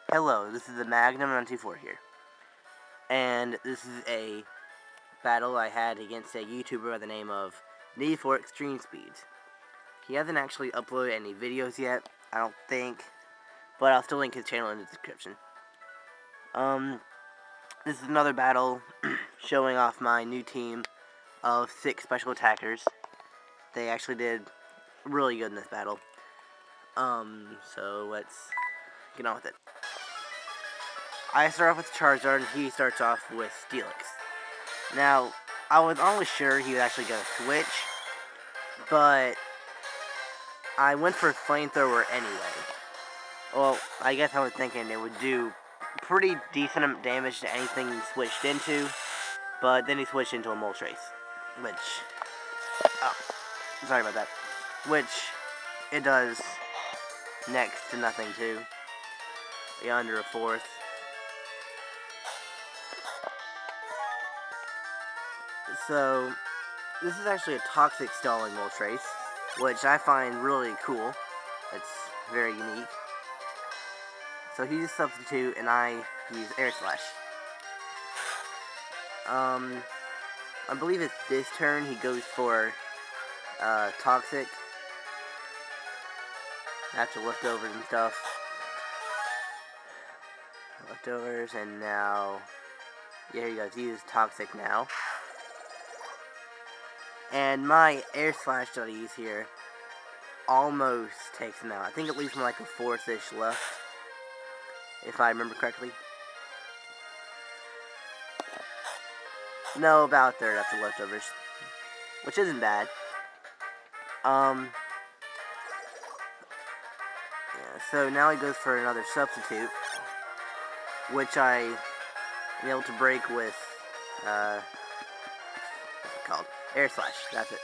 Hello, this is TheMagnum924 here, and this is a battle I had against a YouTuber by the name of Need4ExtremeSpeed. He hasn't actually uploaded any videos yet, I don't think, but I'll still link his channel in the description. This is another battle showing off my new team of 6 special attackers. They actually did really good in this battle. So let's get on with it. I start off with Charizard, and he starts off with Steelix. Now, I was almost sure he was actually going to switch, but I went for Flamethrower anyway. Well, I guess I was thinking it would do pretty decent damage to anything he switched into, but then he switched into a Moltres, which, sorry about that, which it does next to nothing to, under a fourth. So, this is actually a Toxic Stalling Moltres, which I find really cool. It's very unique. So he's a substitute, and I use Air Slash. I believe it's this turn he goes for Toxic. After leftovers and stuff. Leftovers, and now, yeah, here he goes. He uses Toxic now. And my Air Slash that I use here almost takes him out. I think it leaves him like a fourth-ish left, if I remember correctly. No, about a third after leftovers, which isn't bad. Yeah, so now he goes for another substitute, which I am able to break with, what's it called? Air Slash, that's it.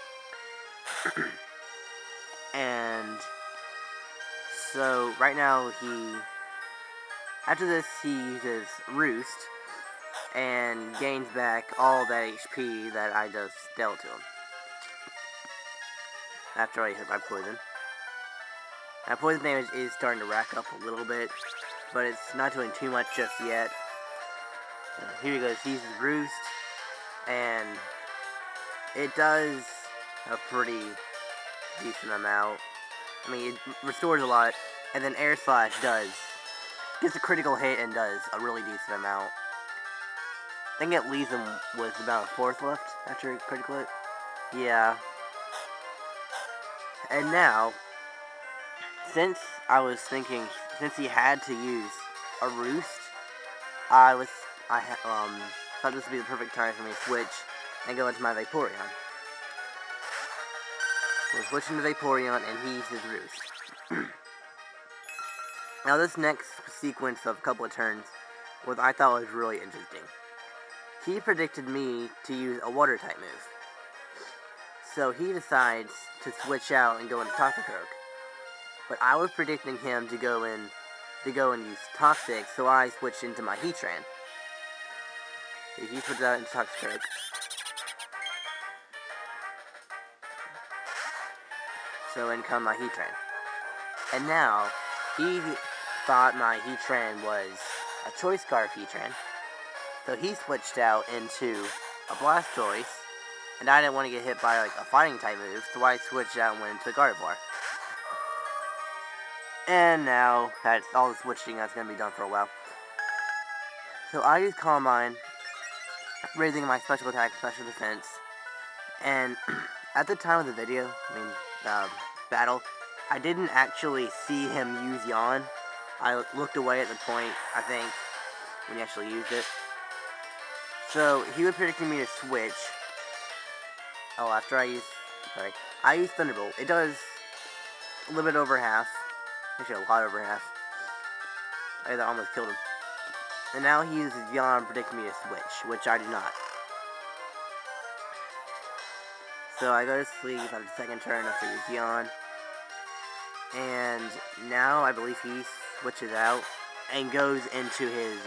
And so right now after this he uses Roost and gains back all that HP that I just dealt to him after I hit my poison. Now poison damage is starting to rack up a little bit, but it's not doing too much just yet. Here he goes, he uses Roost, and it does a pretty decent amount. I mean, it restores a lot, and then Air Slash gets a critical hit and does a really decent amount. I think it leaves him with about a fourth left after a critical hit. Yeah. And now, since he had to use a Roost, I thought this would be the perfect time for me to switch and go into my Vaporeon. We're switching to Vaporeon, and he uses Roost. Now this next sequence of a couple of turns, I thought was really interesting. He predicted me to use a Water-type move. So he decides to switch out and go into Toxicroak. But I was predicting him to go and use Toxic, so I switched into my Heatran. He switched out into Toxicroak. So in come my Heatran. And now, he thought my Heatran was a Choice Scarf Heatran. So he switched out into a Blastoise. And I didn't want to get hit by like a fighting type move, so I switched out and went into Gardevoir. And now, that's all the switching that's going to be done for a while. So I use Calm Mind, raising my special attack, special defense. And at the time of the video, battle, I didn't actually see him use Yawn. I looked away at the point, I think, when he actually used it. So, he was predicting me to switch. Oh, after I use Thunderbolt. It does a little bit over half. Actually, a lot over half. That almost killed him. And now he uses Yawn, predicting me to switch, which I do not. So I go to sleep on the second turn after his Yawn. And now I believe he switches out and goes into his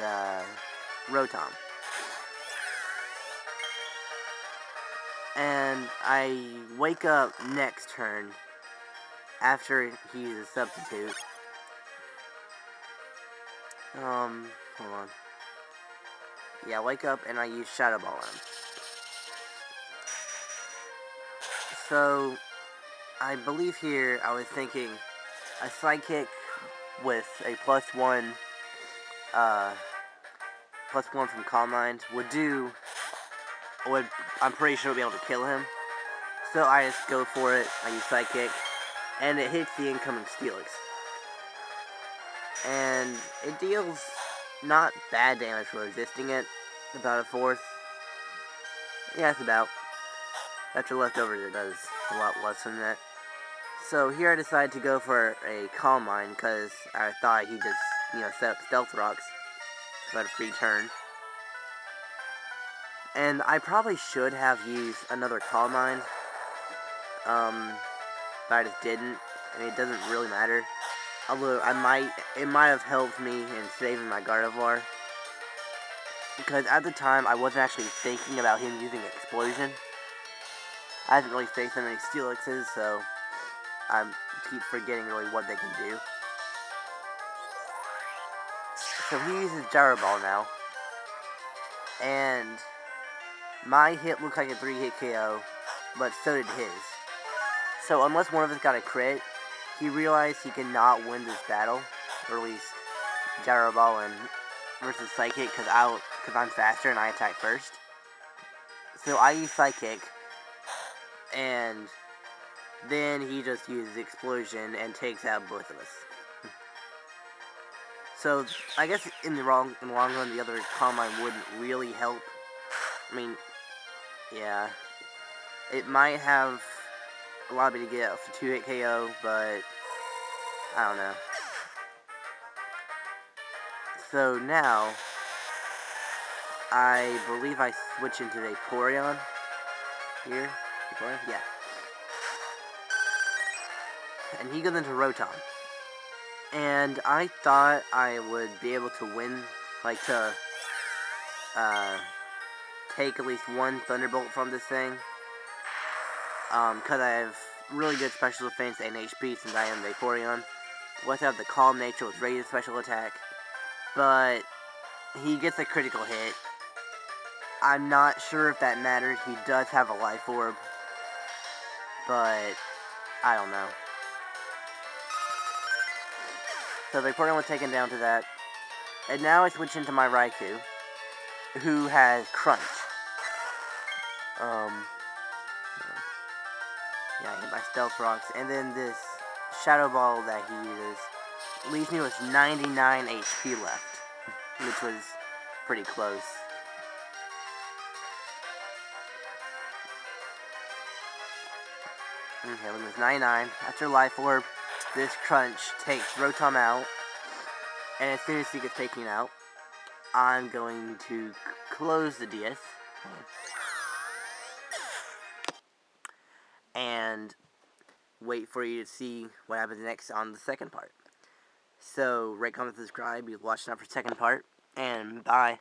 Rotom. And I wake up next turn after he uses Substitute. Hold on. Yeah, wake up and I use Shadow Ball on him. So, I believe here I was thinking a sidekick with a +1, +1 from Calm Mind I'm pretty sure would be able to kill him. So I just go for it, I use sidekick, and it hits the incoming Steelix. And it deals not bad damage for resisting it, about a fourth. Yeah, it's about. After leftovers, it does a lot less than that. So here I decided to go for a Calm Mind, because I thought he'd just, set up Stealth Rocks. About a free turn. And I probably should have used another Calm Mind, but I just didn't. I mean, it doesn't really matter. Although it might have helped me in saving my Gardevoir. Because at the time, I wasn't actually thinking about him using Explosion. I haven't really faced that many Steelixes, so I keep forgetting really what they can do. So he uses Gyro Ball now. And my hit looked like a 3-hit KO, but so did his. So unless one of us got a crit, he realized he cannot win this battle, or at least Gyro Ball versus Psychic, because I'm faster and I attack first. So I use Psychic, and then he just uses Explosion and takes out both of us. So I guess in the long run, the other Calm Mind wouldn't really help. I mean, yeah, it might have allowed me to get a 2-hit KO, but I don't know. So now, I believe I switch into Vaporeon here. Vaporeon? Yeah. And he goes into Rotom. And I thought I would be able to win, like to take at least one Thunderbolt from this thing. Because I have really good special defense and HP since I am Vaporeon. Plus I have the Calm Nature with rated special attack. But he gets a critical hit. I'm not sure if that matters. He does have a Life Orb. But I don't know. So Vaporeon was taken down to that. And now I switch into my Raikou, who has Crunch. Yeah, I hit my Stealth Rocks, and then this Shadow Ball that he uses leaves me with 99 HP left, which was pretty close. Okay, limit was 99. After Life Orb, this Crunch takes Rotom out, and as soon as he gets taken out, I'm going to close the DS and wait for you to see what happens next on the second part. So, rate, comment, subscribe. You've watched now for the second part, and bye.